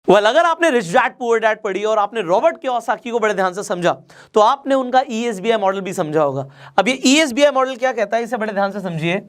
अगर आपने rich dad poor dad पढ़ी और आपने रॉबर्ट कियोसाकी को बड़े ध्यान से समझा तो आपने उनका ESBI मॉडल भी समझा होगा। अब ये ESBI मॉडल क्या कहता है, इसे बड़े ध्यान से समझिए।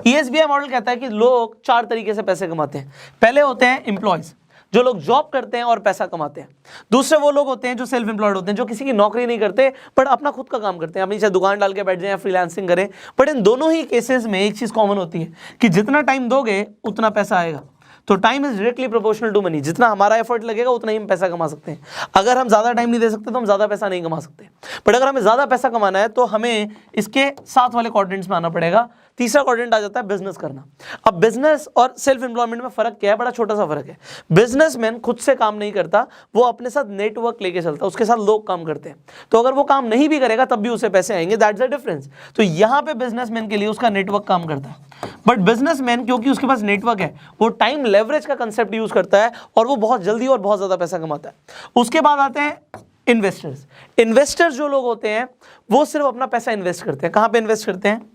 ESBI मॉडल कहता है कि लोग 4 तरीके से पैसे कमाते हैं। पहले होते हैं एम्प्लॉयज, जो लोग जॉब करते हैं और पैसा कमाते हैं। दूसरे वो लोग होते हैं जो सेल्फ एम्प्लॉयड होते हैं, जो किसी की नौकरी नहीं करते बट अपना खुद का काम करते हैं, अपनी चाहे दुकान डाल के बैठ जाए या फ्रीलांसिंग करें। बट इन दोनों ही केसेस में एक चीज कॉमन होती है कि जितना टाइम दोगे उतना पैसा आएगा। तो time is directly proportional to money. जितना हमारा एफर्ट लगेगा उतना ही हम पैसा कमा सकते हैं। अगर हम ज्यादा टाइम नहीं दे सकते तो हम ज्यादा पैसा नहीं कमा सकते। बट अगर हमें ज्यादा पैसा कमाना है तो हमें इसके साथ वाले क्वाड्रेंट्स में आना पड़ेगा। तीसरा क्वाड्रेंट आ जाता है बिजनेस करना। अब बिजनेस और सेल्फ एम्प्लॉयमेंट में फर्क क्या है? बड़ा छोटा सा फर्क है। बिजनेसमैन खुद से काम नहीं करता, वो अपने साथ नेटवर्क लेके चलता है, उसके साथ लोग काम करते हैं। तो अगर वो काम नहीं भी करेगा तब भी उसे पैसे आएंगे, दैट्स द डिफरेंस। तो यहाँ पे बिजनेसमैन के लिए उसका नेटवर्क काम करता है। बट बिजनेसमैन क्योंकि उसके पास नेटवर्क है, वो टाइम लेवरेज का कंसेप्ट यूज करता है और वो बहुत जल्दी और बहुत ज्यादा पैसा कमाता है। उसके बाद आते हैं इन्वेस्टर्स। इन्वेस्टर्स जो लोग होते हैं वो सिर्फ अपना पैसा इन्वेस्ट करते हैं। कहां पे इन्वेस्ट करते हैं?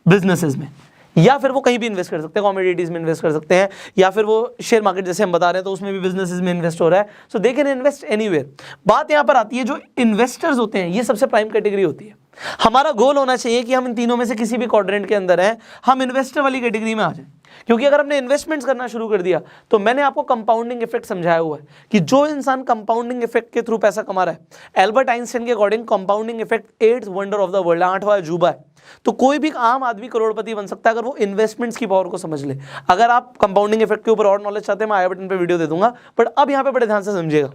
बिजनेसेस में, या फिर वो कहीं भी इन्वेस्ट कर सकते हैं, कमोडिटीज में इन्वेस्ट कर सकते हैं, या फिर वो शेयर मार्केट जैसे हम बता रहे हैं तो उसमें भी बिजनेसेस में इन्वेस्ट हो रहा है। सो दे कैन इन्वेस्ट एनीवेयर। बात यहां पर आती है, जो इन्वेस्टर्स होते हैं ये सबसे प्राइम कैटेगरी होती है। हमारा गोल होना चाहिए कि हम इन तीनों में से किसी भी क्वाड्रेंट के अंदर हैं, हम इन्वेस्टर वाली कैटेगरी में आ जाएं। क्योंकि अगर हमने इन्वेस्टमेंट्स करना शुरू कर दिया तो मैंने आपको कंपाउंडिंग इफेक्ट समझाया हुआ है कि जो इंसान कंपाउंडिंग इफेक्ट के थ्रू पैसा कमा रहा है, एल्बर्ट आइंस्टाइन के according compounding effect 8th wonder of the world, 8वां अजूबा है। तो कोई भी आम आदमी करोड़पति बन सकता है अगर वो इन्वेस्टमेंट्स की पावर को समझ ले। अगर आप कंपाउंडिंग इफेक्ट के ऊपर और नॉलेज चाहते हैं, मैं आई बटन पे वीडियो दे दूंगा। बट अब यहाँ पे बड़े ध्यान से समझिएगा,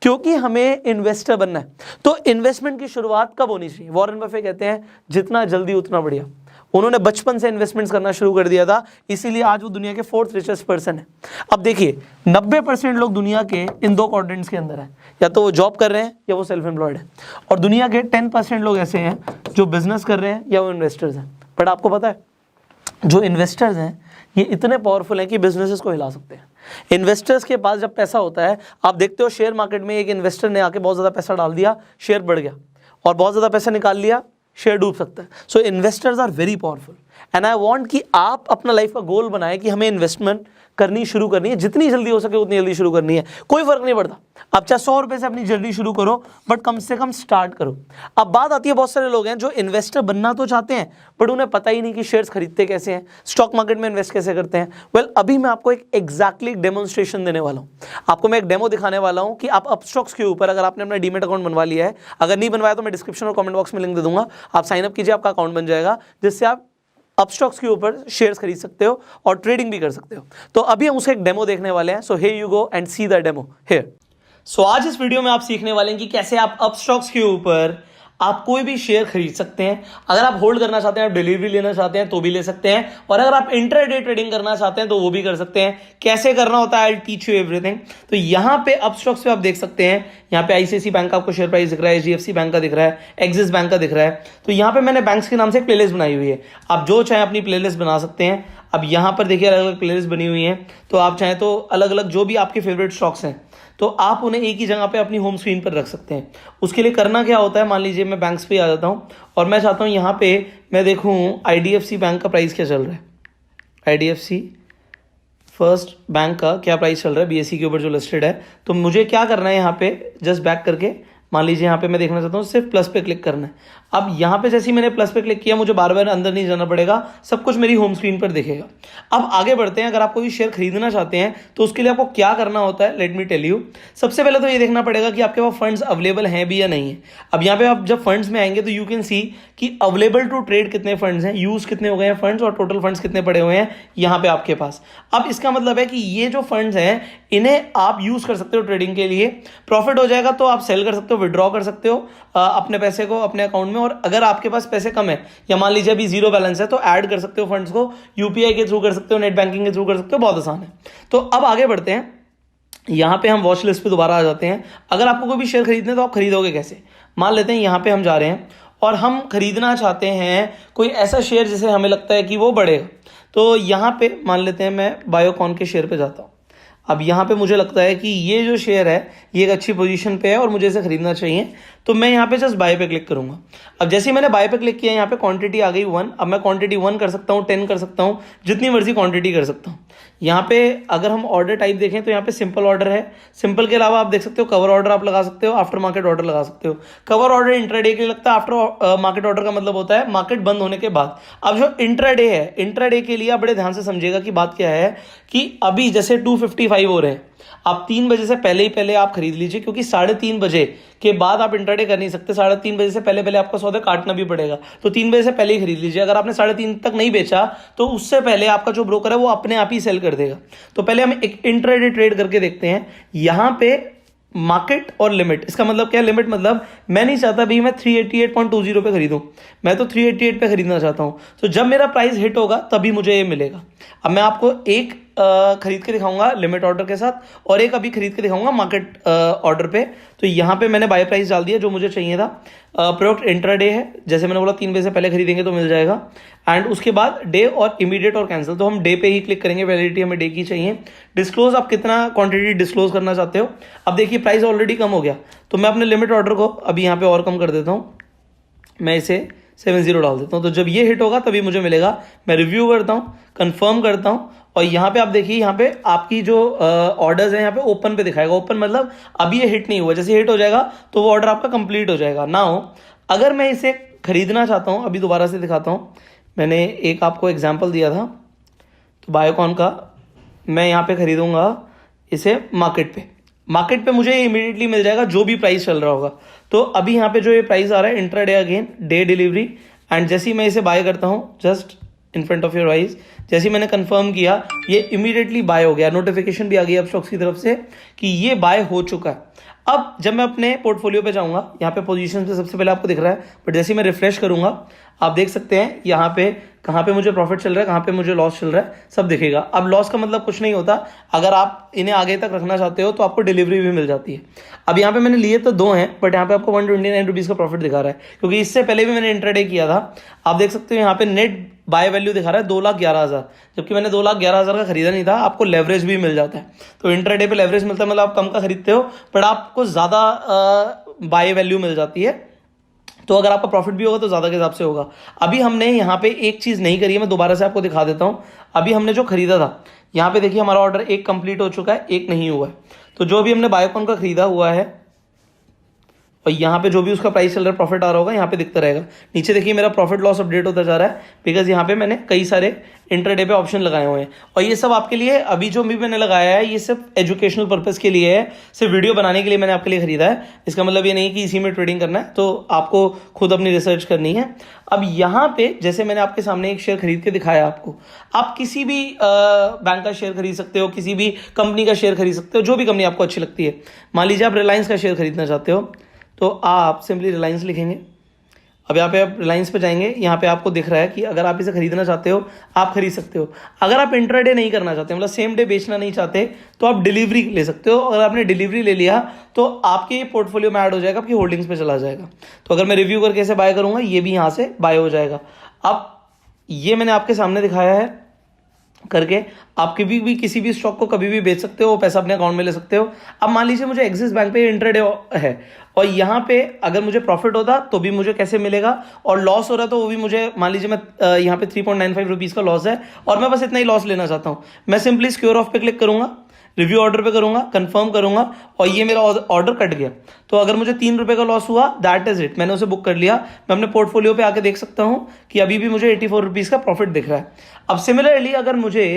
क्योंकि हमें इन्वेस्टर बनना है तो इन्वेस्टमेंट की शुरुआत कब होनी चाहिए? वॉरेन बफे कहते हैं जितना जल्दी उतना बढ़िया। उन्होंने बचपन से इन्वेस्टमेंट्स करना शुरू कर दिया था, इसीलिए आज वो दुनिया के 4th रिचेस्ट पर्सन है। अब देखिए 90% लोग दुनिया के इन 2 क्वाड्रेंट्स के अंदर हैं, या तो वो जॉब कर रहे हैं या वो सेल्फ एम्प्लॉयड है। और दुनिया के 10% लोग ऐसे हैं जो बिजनेस कर रहे हैं या वो इन्वेस्टर्स हैं। बट आपको पता है जो इन्वेस्टर्स हैं ये इतने पावरफुल हैं कि बिजनेसेस को हिला सकते हैं। इन्वेस्टर्स के पास जब पैसा होता है, आप देखते हो शेयर मार्केट में एक इन्वेस्टर ने आके बहुत ज़्यादा पैसा डाल दिया, शेयर बढ़ गया, और बहुत ज़्यादा पैसा निकाल लिया, शेयर डूब सकता है। So investors are very powerful and I want कि आप अपना लाइफ का गोल बनाएं कि हमें इन्वेस्टमेंट करनी शुरू करनी है, जितनी जल्दी हो सके उतनी जल्दी शुरू करनी है। कोई फर्क नहीं पड़ता, आप चाहे 100 रुपए से अपनी जर्नी शुरू करो, बट कम से कम स्टार्ट करो। अब बात आती है, बहुत सारे लोग हैं जो इन्वेस्टर बनना तो चाहते हैं बट उन्हें पता ही नहीं कि शेयर्स खरीदते कैसे हैं, स्टॉक मार्केट में इन्वेस्ट कैसे करते हैं। वेल, अभी मैं आपको एक एग्जैक्टली डेमोन्स्ट्रेशन देने वाला हूँ। आपको मैं एक डेमो दिखाने वाला हूँ कि आप अपस्टॉक्स के ऊपर, अगर आपने अपना डीमेट अकाउंट बनवा लिया है, अगर नहीं बनवाया तो मैं डिस्क्रिप्शन और कमेंट बॉक्स में लिंक दे दूंगा, आप साइन अप कीजिए, आपका अकाउंट बन जाएगा, जिससे आप अपस्टॉक्स के ऊपर शेयर्स खरीद सकते हो और ट्रेडिंग भी कर सकते हो। तो अभी हम उसका एक डेमो देखने वाले हैं। So here you go and see the demo here. So आज इस वीडियो में आप सीखने वाले हैं कि कैसे आप अपस्टॉक्स के ऊपर आप कोई भी शेयर खरीद सकते हैं। अगर आप होल्ड करना चाहते हैं, आप डिलीवरी लेना चाहते हैं तो भी ले सकते हैं, और अगर आप इंट्राडे ट्रेडिंग करना चाहते हैं तो वो भी कर सकते हैं। कैसे करना होता है, I will teach you everything. तो यहाँ पे अपस्टॉक्स पे आप देख सकते हैं, यहाँ पे आईसीआईसी बैंक का आपको शेयर प्राइस दिख रहा है, एचडीएफसी बैंक का दिख रहा है, एक्सिस बैंक का दिख रहा है। तो यहाँ पे मैंने बैंक्स के नाम से एक प्लेलिस्ट बनाई हुई है, आप जो चाहे अपनी प्लेलिस्ट बना सकते हैं। अब यहाँ पर देखिए अलग अलग प्लेलिस्ट बनी हुई हैं, तो आप चाहें तो अलग अलग जो भी आपके फेवरेट स्टॉक्स हैं तो आप उन्हें एक ही जगह पे अपनी होम स्क्रीन पर रख सकते हैं। उसके लिए करना क्या होता है, मान लीजिए मैं बैंक्स पे आ जाता हूँ और मैं चाहता हूँ यहाँ पे मैं देखूँ आईडीएफसी बैंक का प्राइस क्या चल रहा है, आईडीएफसी फर्स्ट बैंक का क्या प्राइस चल रहा है बीएसई के ऊपर जो लिस्टेड है। तो मुझे क्या करना है, यहाँ पे जस्ट बैक करके मान लीजिए यहाँ पे मैं देखना चाहता हूँ, सिर्फ प्लस पे क्लिक करना है। अब यहाँ पे जैसे ही मैंने प्लस पे क्लिक किया, मुझे बार बार अंदर नहीं जाना पड़ेगा, सब कुछ मेरी होम स्क्रीन पर दिखेगा। अब आगे बढ़ते हैं, अगर आप कोई शेयर खरीदना चाहते हैं तो उसके लिए आपको क्या करना होता है, लेट मी टेल यू। सबसे पहले तो ये देखना पड़ेगा कि आपके पास फंड्स अवेलेबल हैं भी या नहीं है। अब यहाँ पे आप जब फंड्स में आएंगे तो यू कैन सी कि अवेलेबल टू ट्रेड कितने फंड्स हैं, यूज कितने हो गए हैं फंड्स, और टोटल फंड्स कितने पड़े हुए हैं यहाँ पे आपके पास। अब इसका मतलब है कि ये जो फंड्स हैं इन्हें आप यूज कर सकते हो ट्रेडिंग के लिए। प्रॉफिट हो जाएगा तो आप सेल कर सकते हो, विड्रॉ कर सकते हो अपने पैसे को अपने अकाउंट में, और अगर आपके पास पैसे कम है या मान लीजिए अभी जीरो बैलेंस है तो ऐड कर सकते हो फंड्स को, यूपीआई के थ्रू कर सकते हो, नेट बैंकिंग के थ्रू कर सकते हो, बहुत आसान है। तो अब आगे बढ़ते हैं, यहां पे हम वॉच लिस्ट पे दोबारा आ जाते हैं। अगर आपको कोई भी शेयर खरीदने तो आप खरीदोगे कैसे, मान लेते हैं यहां पे हम जा रहे हैं और हम खरीदना चाहते हैं कोई ऐसा शेयर जिसे हमें लगता है कि वो बढ़ेगा। तो यहां पे मान लेते हैं मैं बायोकॉन के शेयर पे जाता हूं। अब यहाँ पे मुझे लगता है कि ये जो शेयर है ये एक अच्छी पोजीशन पे है और मुझे इसे खरीदना चाहिए, तो मैं यहाँ पे जस्ट बाय पे क्लिक करूँगा। अब जैसे ही मैंने बाय पे क्लिक किया, यहाँ पे क्वांटिटी आ गई 1। अब मैं क्वांटिटी 1 कर सकता हूँ, 10 कर सकता हूँ, जितनी मर्जी क्वांटिटी कर सकता हूँ। यहाँ पे अगर हम ऑर्डर टाइप देखें तो यहाँ पे सिंपल ऑर्डर है। सिंपल के अलावा आप देख सकते हो कवर ऑर्डर आप लगा सकते हो, आफ्टर मार्केट ऑर्डर लगा सकते हो। कवर ऑर्डर इंट्राडे के लिए लगता है, आफ्टर मार्केट ऑर्डर का मतलब होता है मार्केट बंद होने के बाद। अब जो इंट्राडे है, इंट्राडे के लिए आप बड़े ध्यान से समझिएगा कि बात क्या है कि अभी जैसे 255 हो रहे हैं, आप 3 बजे से पहले आप खरीद लीजिए, क्योंकि 3:30 बजे के बाद आप इंट्राडे कर नहीं सकते। 3:30 बजे से पहले आपका सौदा काटना भी पड़ेगा, तो 3 बजे से पहले ही खरीद लीजिए। अगर आपने 3:30 तक नहीं बेचा तो उससे पहले आपका जो ब्रोकर है वो अपने आप ही सेल कर देगा। तो पहले हम एक इंट्राडे ट्रेड करके देखते हैं। यहां पे मार्केट और लिमिट, इसका मतलब क्या है? लिमिट मतलब मैं नहीं चाहता भी मैं 388.20 पे खरीदूं, मैं तो 388 पे खरीदना चाहता हूं। तो जब मेरा प्राइस हिट होगा तभी मुझे ये मिलेगा। अब मैं आपको एक खरीद के दिखाऊंगा लिमिट ऑर्डर के साथ, और एक अभी खरीद के दिखाऊंगा मार्केट ऑर्डर पे। तो यहाँ पे मैंने बाय प्राइस डाल दिया जो मुझे चाहिए था। प्रोडक्ट इंट्राडे है, जैसे मैंने बोला 3 बजे से पहले खरीदेंगे तो मिल जाएगा। एंड उसके बाद डे और इमीडिएट और कैंसिल, तो हम डे पे ही क्लिक करेंगे, वैलिडिटी हमें डे की चाहिए। डिस्क्लोज, आप कितना क्वांटिटी डिस्क्लोज करना चाहते हो। अब देखिए प्राइस ऑलरेडी कम हो गया, तो मैं अपने लिमिट ऑर्डर को अभी यहाँ पे और कम कर देता हूँ, मैं इसे 70 डाल देता हूँ। तो जब ये हिट होगा तभी मुझे मिलेगा। मैं रिव्यू करता हूँ, कंफर्म करता हूँ, और यहाँ पे आप देखिए, यहाँ पे आपकी जो ऑर्डर्स हैं यहाँ पे ओपन पे दिखाएगा। ओपन मतलब अभी ये हिट नहीं हुआ, जैसे हिट हो जाएगा तो वो ऑर्डर आपका कंप्लीट हो जाएगा। ना हो अगर मैं इसे खरीदना चाहता हूँ, अभी दोबारा से दिखाता हूँ, मैंने एक आपको एग्जाम्पल दिया था तो बायोकॉन का, मैं यहाँ पे खरीदूंगा इसे मार्केट पे मुझे इमीडिएटली मिल जाएगा जो भी प्राइस चल रहा होगा। तो अभी यहाँ पे जो ये प्राइस आ रहा है intraday, again day delivery, and जैसे ही मैं इसे बाय करता हूँ just in front of your eyes, जैसे ही मैंने कंफर्म किया ये इमीडिएटली बाय हो गया। नोटिफिकेशन भी आ गई अपस्टॉक्स की तरफ से कि ये बाय हो चुका है। अब जब मैं अपने पोर्टफोलियो पे जाऊंगा, यहाँ पे पोजीशन पे सबसे पहले आपको दिख रहा है, बट जैसे ही मैं रिफ्रेश करूंगा आप देख सकते हैं यहाँ पे कहाँ पे मुझे प्रॉफिट चल रहा है, कहाँ पे मुझे लॉस चल रहा है, सब दिखेगा। अब लॉस का मतलब कुछ नहीं होता, अगर आप इन्हें आगे तक रखना चाहते हो तो आपको डिलीवरी भी मिल जाती है। अब यहाँ पे मैंने लिए तो 2 हैं, बट यहाँ पे आपको 129 रुपीज़ का प्रॉफिट दिखा रहा है, क्योंकि इससे पहले भी मैंने इंट्राडे किया था। आप देख सकते हो यहाँ पे नेट बाय वैल्यू दिखा रहा है 2,11,000, जबकि मैंने 2,11,000 का खरीदा नहीं था। आपको लेवरेज भी मिल जाता है, तो इंट्राडे पे लेवरेज मिलता है, मतलब आप कम का खरीदते हो बट आपको ज़्यादा बाय वैल्यू मिल जाती है। तो अगर आपका प्रॉफिट भी होगा तो ज़्यादा के हिसाब से होगा। अभी हमने यहाँ पे एक चीज़ नहीं करी है, मैं दोबारा से आपको दिखा देता हूँ। अभी हमने जो खरीदा था, यहाँ पे देखिए हमारा ऑर्डर एक कंप्लीट हो चुका है, एक नहीं हुआ है। तो जो भी हमने बायोकॉन का खरीदा हुआ है और यहाँ पे जो भी उसका प्राइस चल रहा है, प्रॉफिट आ रहा होगा, यहाँ पे दिखता रहेगा। नीचे देखिए मेरा प्रॉफिट लॉस अपडेट होता जा रहा है, बिकॉज यहाँ पे मैंने कई सारे इंट्राडे पे ऑप्शन लगाए हुए हैं। और ये सब आपके लिए, अभी जो भी मैंने लगाया है ये सिर्फ एजुकेशनल पर्पस के लिए है, सिर्फ वीडियो बनाने के लिए मैंने आपके लिए खरीदा है। इसका मतलब ये नहीं कि इसी में ट्रेडिंग करना है, तो आपको खुद अपनी रिसर्च करनी है। अब यहाँ पे जैसे मैंने आपके सामने एक शेयर खरीद के दिखाया आपको, आप किसी भी बैंक का शेयर खरीद सकते हो, किसी भी कंपनी का शेयर खरीद सकते हो, जो भी कंपनी आपको अच्छी लगती है। मान लीजिए आप रिलायंस का शेयर खरीदना चाहते हो, तो आप सिंपली रिलायंस लिखेंगे। अब यहाँ पे आप रिलायंस पे जाएंगे, यहाँ पे आपको दिख रहा है कि अगर आप इसे खरीदना चाहते हो आप खरीद सकते हो। अगर आप इंट्राडे नहीं करना चाहते, मतलब सेम डे बेचना नहीं चाहते, तो आप डिलीवरी ले सकते हो। अगर आपने डिलीवरी ले लिया तो आपके पोर्टफोलियो में ऐड हो जाएगा, आपकी होल्डिंग्स पे चला जाएगा। तो अगर मैं रिव्यू करके इसे बाय करूंगा, ये भी यहाँ से बाय हो जाएगा। अब ये मैंने आपके सामने दिखाया है करके, आप कभी भी किसी भी स्टॉक को कभी भी बेच सकते हो, पैसा अपने अकाउंट में ले सकते हो। अब मान लीजिए मुझे एक्सिस बैंक पे इंट्राडे है और यहाँ पे अगर मुझे प्रॉफिट होता तो भी मुझे कैसे मिलेगा, और लॉस हो रहा तो वो भी मुझे, मान लीजिए मैं यहाँ पे 3.95 रुपीज़ का लॉस है और मैं बस इतना ही लॉस लेना चाहता हूँ, मैं सिंपली सिक्योर ऑफ पे क्लिक करूंगा, रिव्यू ऑर्डर पे करूंगा, कंफर्म करूंगा, और ये मेरा ऑर्डर कट गया। तो अगर मुझे 3 रुपए का लॉस हुआ, दैट इज इट, मैंने उसे बुक कर लिया। मैं अपने पोर्टफोलियो पे आके देख सकता हूं कि अभी भी मुझे 84 रुपीज़ का प्रॉफिट दिख रहा है। अब सिमिलरली अगर मुझे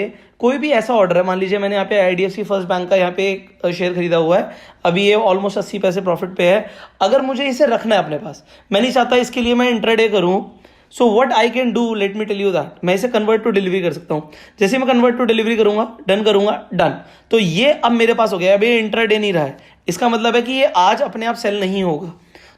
कोई भी ऐसा ऑर्डर है, मान लीजिए मैंने यहाँ पे IDFC फर्स्ट बैंक का यहाँ पे एक शेयर खरीदा हुआ है, अभी ये ऑलमोस्ट 80 पैसे प्रॉफिट पे है। अगर मुझे इसे रखना है अपने पास, मैं नहीं चाहता इसके लिए मैं इंट्राडे करूँ, so what I can do, let me tell you that, मैं इसे कन्वर्ट टू डिलीवरी कर सकता हूँ। जैसे मैं कन्वर्ट टू डिलीवरी करूंगा, डन करूंगा, डन, तो ये अब मेरे पास हो गया। अब ये इंट्राडे नहीं रहा है, इसका मतलब है कि ये आज अपने आप सेल नहीं होगा।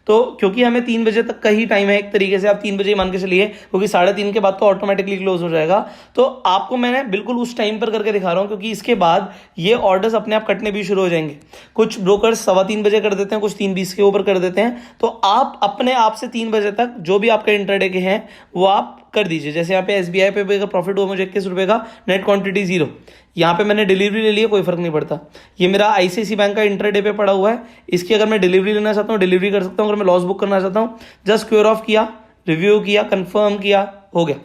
तो क्योंकि हमें 3 बजे तक का ही टाइम है, एक तरीके से आप 3 बजे मान के चलिए, क्योंकि 3:30 के बाद तो ऑटोमेटिकली क्लोज हो जाएगा। तो आपको मैंने बिल्कुल उस टाइम पर करके दिखा रहा हूं, क्योंकि इसके बाद ये ऑर्डर्स अपने आप कटने भी शुरू हो जाएंगे। कुछ ब्रोकर्स 3:15 बजे कर देते हैं, कुछ 3:20 के ऊपर कर देते हैं। तो आप अपने आप से 3 बजे तक जो भी आपके इंट्राडे के हैं वो आप कर दीजिए। जैसे यहाँ पे SBI पे अगर प्रॉफिट हुआ मुझे 21 रुपए का, नेट क्वांटिटी 0, यहाँ पे मैंने डिलीवरी ले ली है, कोई फर्क नहीं पड़ता। ये मेरा आईसीआईसी बैंक का इंट्राडे पे पड़ा हुआ है, इसकी अगर मैं डिलीवरी लेना चाहता हूँ डिलीवरी कर सकता हूँ। अगर मैं लॉस बुक करना चाहता हूँ जस्ट स्क्वेयर ऑफ किया, रिव्यू किया, कंफर्म किया, हो गया।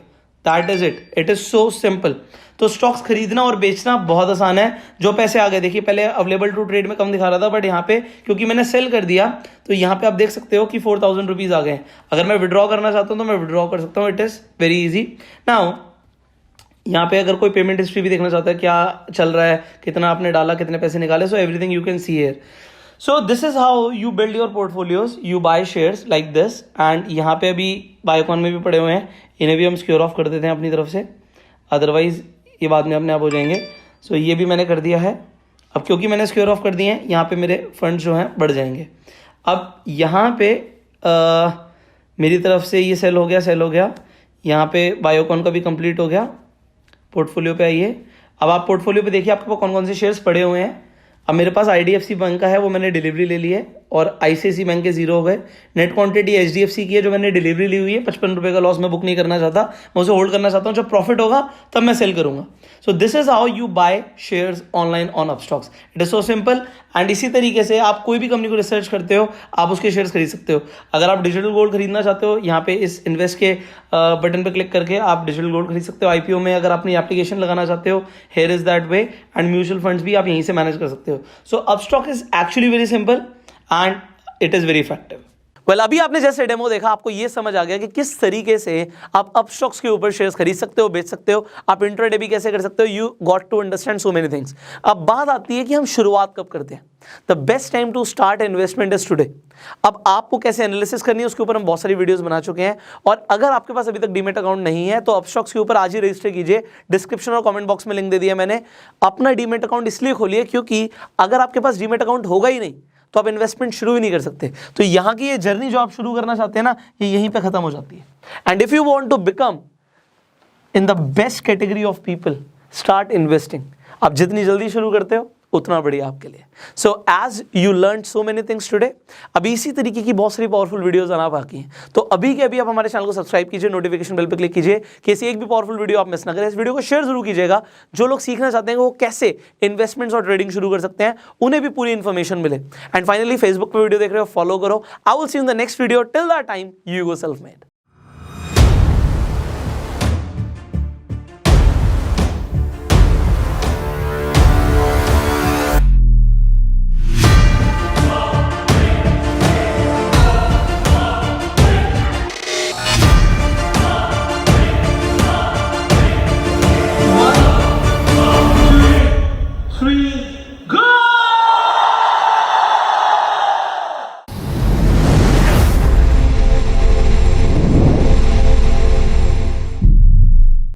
That is it, it is so simple. तो स्टॉक्स खरीदना और बेचना बहुत आसान है। जो पैसे आ गए, देखिए पहले अवेलेबल टू ट्रेड में कम दिखा रहा था, बट यहाँ पे क्योंकि मैंने सेल कर दिया तो यहाँ पे आप देख सकते हो कि 4000 रुपीज आ गए। अगर मैं विड्रॉ करना चाहता हूँ तो मैं विड्रॉ कर सकता हूँ। It is very easy. Now यहाँ पे अगर कोई पेमेंट हिस्ट्री भी देखना चाहता है, क्या चल रहा है, कितना आपने डाला, कितने पैसे निकाले, so everything you can see here. So this is how you build your portfolios, you by shares like this. And यहाँ पे अभी बायोकॉन में भी पड़े हुए हैं, इन्हें भी हम सिक्योर ऑफ कर देते हैं अपनी तरफ से, अदरवाइज ये बाद में अपने आप हो जाएंगे। सो ये भी मैंने कर दिया है। अब क्योंकि मैंने सिक्योर ऑफ कर दिए हैं, यहाँ पे मेरे फंड्स जो हैं बढ़ जाएंगे। अब यहाँ पे मेरी तरफ से ये सेल हो गया। यहाँ पे बायोकॉन का भी कंप्लीट हो गया। पोर्टफोलियो पे आइए। अब आप पोर्टफोलियो पे देखिए आपके पास कौन कौन से शेयर्स पड़े हुए हैं। अब मेरे पास आईडीएफसी बैंक का है, वो मैंने डिलीवरी ले ली है, और आईसीआईसी बैंक के 0 हो गए। नेट क्वांटिटी एचडीएफसी की है, जो मैंने डिलीवरी ली हुई है। 55 रुपये का लॉस मैं बुक नहीं करना चाहता, मैं उसे होल्ड करना चाहता हूँ। जब प्रॉफिट होगा तब मैं सेल करूंगा। So this is how you by shares online on Upstox. It is so simple. And इसी तरीके से आप कोई भी कंपनी को रिसर्च करते हो, आप उसके शेयर्स खरीद सकते हो। अगर आप डिजिटल गोल्ड खरीदना चाहते हो, यहाँ पे इस इन्वेस्ट के बटन पे क्लिक करके आप डिजिटल गोल्ड खरीद सकते हो। आईपीओ में अगर अपनी एप्लीकेशन लगाना चाहते हो, here is that way. And mutual funds भी आप यहीं से मैनेज कर सकते हो। So Upstox is actually very simple and it is very effective. Well, अभी आपने जैसे डेमो देखा, आपको ये समझ आ गया कि किस तरीके से आप अपस्टॉक्स के ऊपर शेयर्स खरीद सकते हो, बेच सकते हो, आप इंट्राडे भी कैसे कर सकते हो। You got to understand so many things. अब बात आती है कि हम शुरुआत कब करते हैं। The best time to start investment is today. अब आपको कैसे एनालिसिस करनी है उसके ऊपर हम बहुत सारी वीडियोस बना चुके हैं। और अगर आपके पास अभी तक डीमेट अकाउंट नहीं है तो अपस्टॉक्स के ऊपर आज ही रजिस्टर कीजिए। डिस्क्रिप्शन और कमेंट बॉक्स में लिंक दे दिया मैंने। अपना डीमेट अकाउंट इसलिए खोलिए क्योंकि अगर आपके पास डीमेट अकाउंट होगा ही नहीं तो आप इन्वेस्टमेंट शुरू ही नहीं कर सकते। तो यहाँ की ये जर्नी जो आप शुरू करना चाहते हैं ना, ये यहीं पे खत्म हो जाती है। And if you want to become in the best category of people, start investing. आप जितनी जल्दी शुरू करते हो उतना बढ़िया आपके लिए। So as you learn so many things today, अभी इसी तरीके की बहुत सारी पावरफुल वीडियोस आना बाकी हैं। तो अभी के अभी आप हमारे चैनल को सब्सक्राइब कीजिए, नोटिफिकेशन बेल पे क्लिक कीजिए कि ऐसी एक भी पावरफुल वीडियो आप मिस ना करें। इस वीडियो को शेयर जरूर कीजिएगा। जो लोग सीखना चाहते हैं वो कैसे इन्वेस्टमेंट्स और ट्रेडिंग शुरू कर सकते हैं, उन्हें भी पूरी इन्फॉर्मेशन मिले। एंड फाइनली फेसबुक पे वीडियो देख रहे हो, फॉलो करो। I will see you in the next video. Till that time, you go self made.